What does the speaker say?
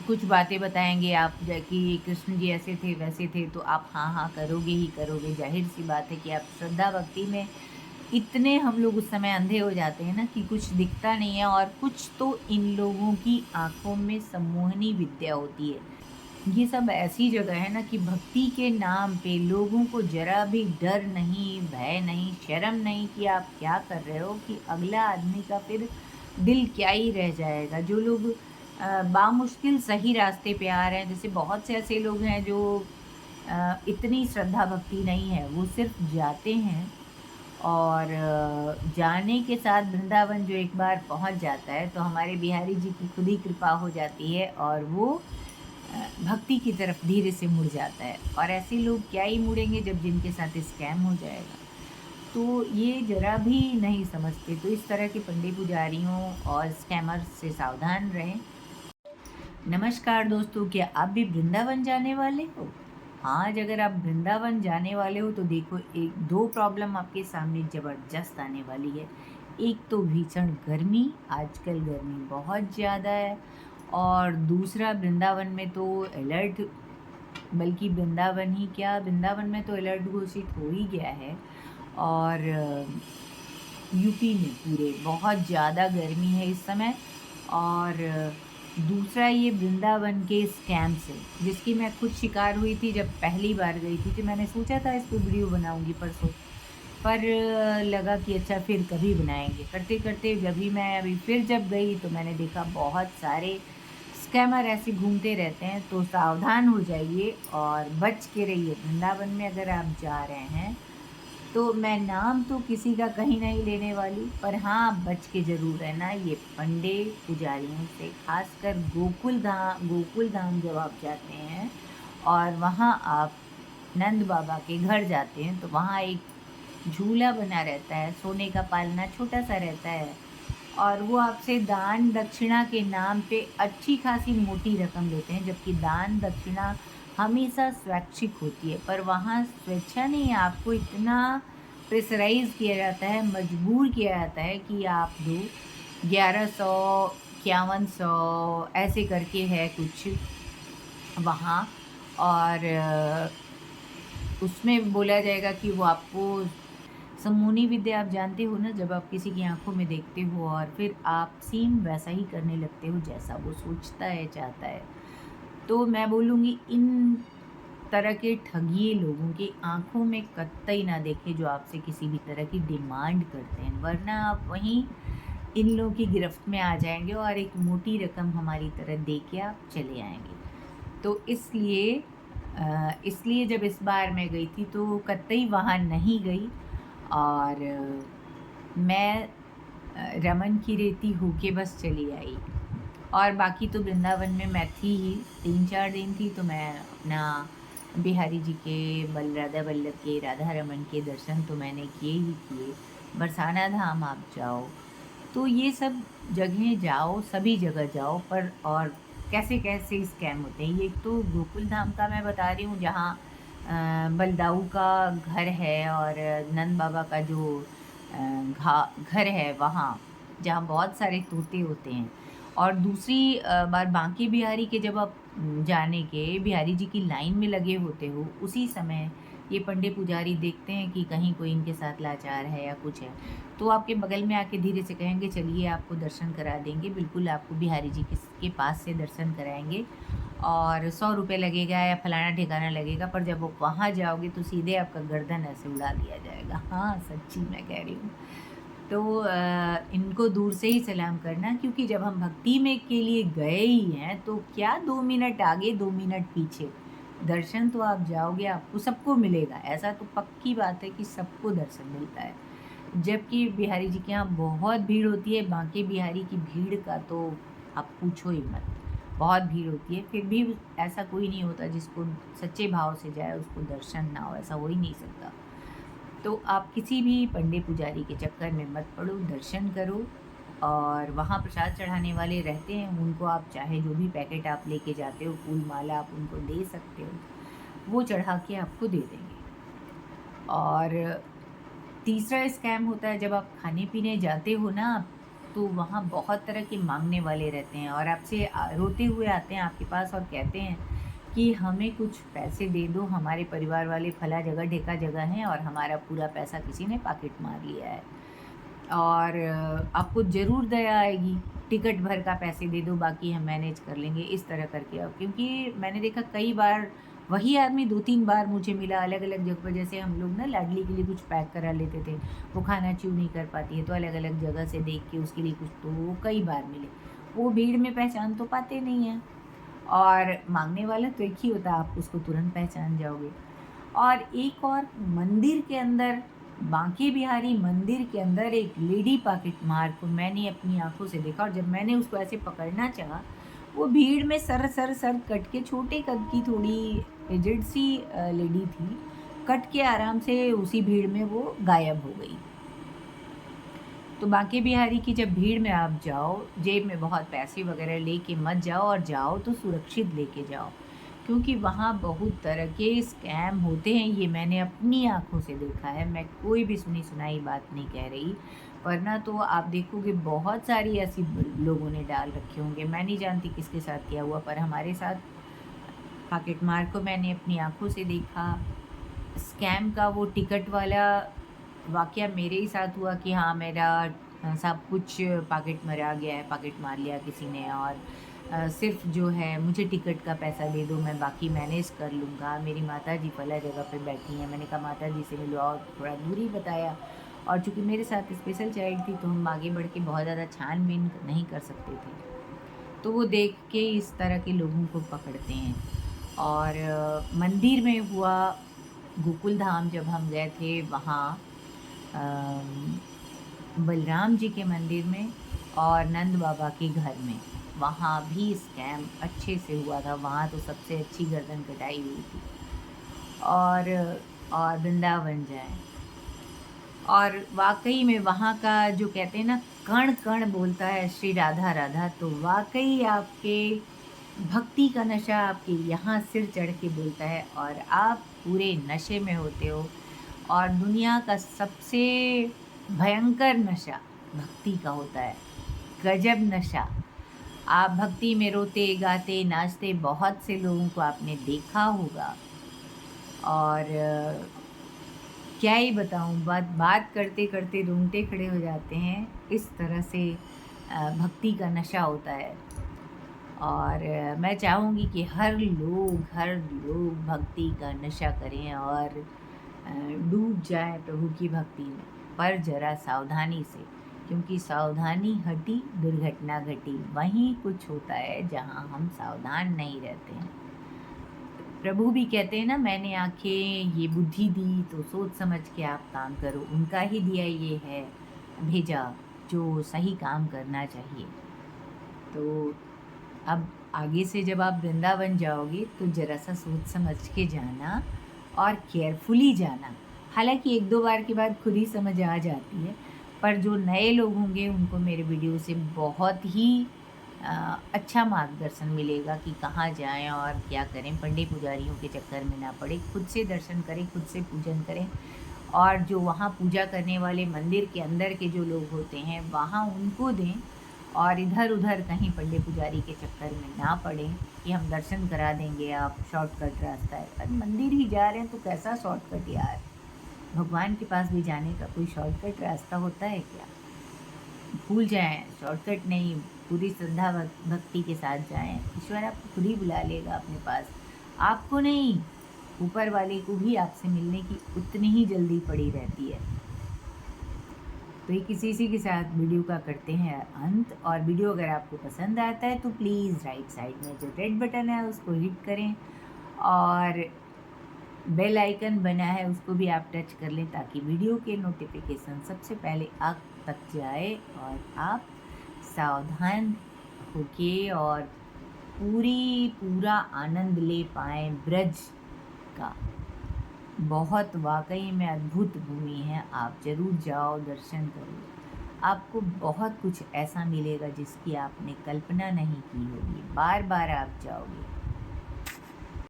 कुछ बातें बताएँगे आप कि कृष्ण जी ऐसे थे, वैसे थे, तो आप हाँ, हाँ करोगे ही करोगे। ज़ाहिर-सी बात है कि आप श्रद्धा भक्ति में इतने हम लोग उस समय अंधे हो जाते हैं ना कि कुछ दिखता नहीं है, और कुछ तो इन लोगों की आँखों में सम्मोहनी विद्या होती है। ये सब ऐसी जगह है ना कि भक्ति के नाम पे लोगों को ज़रा भी डर नहीं, भय नहीं, शर्म नहीं कि आप क्या कर रहे हो, कि अगला आदमी का फिर दिल क्या ही रह जाएगा। जो लोग बामुश्किल सही रास्ते पे आ रहे हैं, जैसे बहुत से ऐसे लोग हैं जो इतनी श्रद्धा भक्ति नहीं है, वो सिर्फ़ जाते हैं और जाने के साथ वृंदावन जो एक बार पहुँच जाता है, तो हमारे बिहारी जी की खुद ही कृपा हो जाती है और वो भक्ति की तरफ धीरे से मुड़ जाता है। और ऐसे लोग क्या ही मुड़ेंगे जब जिनके साथ स्कैम हो जाएगा। तो ये ज़रा भी नहीं समझते, तो इस तरह के पंडे पुजारियों और स्कैमर्स से सावधान रहें। नमस्कार दोस्तों, क्या आप भी वृंदावन जाने वाले हो? आज अगर आप वृंदावन जाने वाले हो तो देखो, एक दो प्रॉब्लम आपके सामने ज़बरदस्त आने वाली है। एक तो भीषण गर्मी, आजकल गर्मी बहुत ज़्यादा है, और दूसरा वृंदावन में तो अलर्ट, बल्कि वृंदावन ही क्या, वृंदावन में तो अलर्ट घोषित हो ही गया है। और यूपी में पूरे बहुत ज़्यादा गर्मी है इस समय। और दूसरा ये वृंदावन के स्कैम से, जिसकी मैं खुद शिकार हुई थी जब पहली बार गई थी, तो मैंने सोचा था इस पे वीडियो बनाऊंगी परसों, पर लगा कि अच्छा फिर कभी बनाएंगे। करते करते अभी फिर जब गई तो मैंने देखा बहुत सारे स्कैमर ऐसे घूमते रहते हैं। तो सावधान हो जाइए और बच के रहिए। वृंदावन में अगर आप जा रहे हैं तो मैं नाम तो किसी का कहीं नहीं लेने वाली, पर हाँ, आप बच के ज़रूर रहना ये पंडे पुजारियों से, खासकर गोकुल धाम जब आप जाते हैं और वहाँ आप नंद बाबा के घर जाते हैं, तो वहाँ एक झूला बना रहता है, सोने का पालना छोटा सा रहता है, और वो आपसे दान दक्षिणा के नाम पे अच्छी खासी मोटी रकम लेते हैं, जबकि दान दक्षिणा हमेशा स्वैच्छिक होती है। पर वहाँ स्वेच्छा नहीं है, आपको इतना प्रेशराइज़ किया जाता है, मजबूर किया जाता है कि आप दो। 1100, 5100 ऐसे करके है कुछ वहाँ। और उसमें बोला जाएगा कि वो आपको सम्मोहनी विद्या, आप जानते हो ना, जब आप किसी की आंखों में देखते हो और फिर आप सेम वैसा ही करने लगते हो जैसा वो सोचता है, चाहता है। तो मैं बोलूँगी इन तरह के ठगिए लोगों की आंखों में कतई ना देखें, जो आपसे किसी भी तरह की डिमांड करते हैं, वरना आप वहीं इन लोगों की गिरफ्त में आ जाएंगे और एक मोटी रकम हमारी तरह दे के आप चले आएंगे। तो इसलिए जब इस बार मैं गई थी तो कतई वहाँ नहीं गई, और मैं रमन की रेती होके बस चली आई। और बाकी तो वृंदावन में मैं थी ही, 3-4 दिन थी, तो मैं अपना बिहारी जी के, राधा वल्लभ के, राधा रमन के दर्शन तो मैंने किए ही किए। बरसाना धाम आप जाओ, तो ये सब जगहें जाओ, सभी जगह जाओ, पर और कैसे-कैसे स्कैम होते हैं। ये एक तो गोकुल धाम का मैं बता रही हूँ, जहाँ बलदाऊ का घर है, और नंद बाबा का जो घर है वहाँ, जहाँ बहुत सारे तोते होते हैं। और दूसरी बार बांके बिहारी के जब आप जाने के बिहारी जी की लाइन में लगे होते हो, उसी समय ये पंडे पुजारी देखते हैं कि कहीं कोई इनके साथ लाचार है या कुछ है, तो आपके बगल में आके धीरे से कहेंगे चलिए आपको दर्शन करा देंगे, बिल्कुल आपको बिहारी जी के पास से दर्शन कराएंगे, और 100 रुपये लगेगा या फलाना ठिकाना लगेगा, पर जब आप वहाँ जाओगे तो सीधे आपका गर्दन ऐसे उड़ा दिया जाएगा। हाँ, सच्ची मैं कह रही हूँ। तो इनको दूर से ही सलाम करना, क्योंकि जब हम भक्ति में के लिए गए ही हैं तो क्या 2 मिनट आगे 2 मिनट पीछे, दर्शन तो आप जाओगे, आपको सबको मिलेगा। ऐसा तो पक्की बात है कि सबको दर्शन मिलता है। जबकि बिहारी जी के यहाँ बहुत भीड़ होती है, बांके बिहारी की भीड़ का तो आप पूछो ही मत। बहुत भीड़ होती है, फिर भी ऐसा कोई नहीं होता जिसको सच्चे भाव से जाए उसको दर्शन ना हो, ऐसा हो ही नहीं सकता। तो आप किसी भी पंडे पुजारी के चक्कर में मत पड़ो, दर्शन करो। और वहाँ प्रसाद चढ़ाने वाले रहते हैं, उनको आप चाहे जो भी पैकेट आप लेके जाते हो, फूल माला, आप उनको दे सकते हो, वो चढ़ा के आपको दे देंगे। और तीसरा स्कैम होता है जब आप खाने पीने जाते हो ना, तो वहाँ बहुत तरह के माँगने वाले रहते हैं और आपसे रोते हुए आते हैं आपके पास और कहते हैं कि हमें कुछ पैसे दे दो, हमारे परिवार वाले फला जगह ढेका जगह हैं और हमारा पूरा पैसा किसी ने पॉकेट मार लिया है और आपको ज़रूर दया आएगी, टिकट भर का पैसे दे दो, बाकी हम मैनेज कर लेंगे, इस तरह करके। अब क्योंकि मैंने देखा कई बार वही आदमी 2-3 बार मुझे मिला अलग-अलग जगह पर। जैसे हम लोग ना लाडली के लिए कुछ पैक करा लेते थे, वो खाना च्यू नहीं कर पाती है, तो अलग-अलग जगह से देख के उसके लिए कुछ, तो वो कई बार मिले। वो भीड़ में पहचान तो पाते नहीं हैं और माँगने वाला तो एक ही होता है, आप उसको तुरंत पहचान जाओगे। और एक और मंदिर के अंदर, बांके बिहारी मंदिर के अंदर एक लेडी पॉकेट मार को मैंने अपनी आँखों से देखा और जब मैंने उसको ऐसे पकड़ना चाहा, वो भीड़ में सर कट के, छोटे कद की थोड़ी एजेड सी लेडी थी, कट के आराम से उसी भीड़ में वो गायब हो गई। तो बांके बिहारी की जब भीड़ में आप जाओ, जेब में बहुत पैसे वगैरह लेके मत जाओ और जाओ तो सुरक्षित लेके जाओ, क्योंकि वहाँ बहुत तरह के स्कैम होते हैं। ये मैंने अपनी आँखों से देखा है, मैं कोई भी सुनी सुनाई बात नहीं कह रही, वरना तो आप देखोगे बहुत सारी ऐसी लोगों ने डाल रखे होंगे। मैं नहीं जानती किसके साथ क्या हुआ, पर हमारे साथ पॉकेट मार को मैंने अपनी आँखों से देखा। स्कैम का वो टिकट वाला वाक़या मेरे ही साथ हुआ कि हाँ, मेरा सब कुछ पॉकेट मरा गया है, पॉकेट मार लिया किसी ने और सिर्फ़ जो है मुझे टिकट का पैसा दे दो, मैं बाकी मैनेज कर लूँगा। मेरी माताजी फला जगह पे बैठी हैं, मैंने कहा माताजी से मिलो और थोड़ा दूरी बताया और चूँकि मेरे साथ स्पेशल चाइल्ड थी तो हम आगे बढ़ के बहुत ज़्यादा छान-बीन नहीं कर सकते थे। तो वो देख के इस तरह के लोगों को पकड़ते हैं। और मंदिर में हुआ, गोकुल धाम जब हम गए थे वहाँ बलराम जी के मंदिर में और नंद बाबा के घर में, वहाँ भी स्कैम अच्छे से हुआ था। वहाँ तो सबसे अच्छी गर्दन कटाई हुई थी। और वृंदावन जाए और वाक़ई में वहाँ का जो कहते हैं ना, कण-कण बोलता है श्री राधा राधा, तो वाक़ई आपके भक्ति का नशा आपके यहाँ सिर चढ़ के बोलता है और आप पूरे नशे में होते हो। और दुनिया का सबसे भयंकर नशा भक्ति का होता है, गजब नशा। आप भक्ति में रोते, गाते, नाचते बहुत से लोगों को आपने देखा होगा और क्या ही बताऊँ, बात करते-करते रोंगटे खड़े हो जाते हैं। इस तरह से भक्ति का नशा होता है और मैं चाहूँगी कि हर लोग भक्ति का नशा करें और डूब जाएँ प्रभु की भक्ति में, पर ज़रा सावधानी से, क्योंकि सावधानी हटी दुर्घटना घटी। वहीं कुछ होता है जहाँ हम सावधान नहीं रहते हैं। प्रभु भी कहते हैं ना, मैंने आँखें ये बुद्धि दी तो सोच समझ के आप काम करो। उनका ही दिया ये है भेजा जो सही काम करना चाहिए। तो अब आगे से जब आप वृंदावन जाओगे तो ज़रा सा सोच समझ के जाना और केयरफुली जाना। हालाँकि 1-2 बार के बाद खुद ही समझ आ जाती है, पर जो नए लोग होंगे उनको मेरे वीडियो से बहुत ही अच्छा मार्गदर्शन मिलेगा कि कहाँ जाएँ और क्या करें। पंडित पुजारियों के चक्कर में ना पड़े, खुद से दर्शन करें, खुद से पूजन करें और जो वहाँ पूजा करने वाले मंदिर के अंदर के जो लोग होते हैं वहाँ उनको दें और इधर-उधर कहीं पंडित पुजारी के चक्कर में ना पड़ें कि हम दर्शन करा देंगे, आप शॉर्टकट रास्ता है। अरे मंदिर ही जा रहे हैं तो कैसा शॉर्टकट यार? भगवान के पास भी जाने का कोई शॉर्टकट रास्ता होता है क्या? भूल जाएँ, शॉर्टकट नहीं, पूरी श्रद्धा भक्ति के साथ जाएँ। ईश्वर आपको खुद ही बुला लेगा अपने पास। आपको नहीं, ऊपर वाले को भी आपसे मिलने की उतनी ही जल्दी पड़ी रहती है। तो ये इसी के साथ वीडियो का करते हैं अंत। और वीडियो अगर आपको पसंद आता है तो प्लीज़ राइट साइड में जो रेड बटन है उसको हिट करें और बेल आइकन बना है उसको भी आप टच कर लें ताकि वीडियो के नोटिफिकेशन सबसे पहले आप तक जाए और आप सावधान होके और पूरा आनंद ले पाएँ ब्रज का। बहुत वाकई में अद्भुत भूमि है, आप ज़रूर जाओ, दर्शन करो। आपको बहुत कुछ ऐसा मिलेगा जिसकी आपने कल्पना नहीं की होगी। बार-बार आप जाओगे।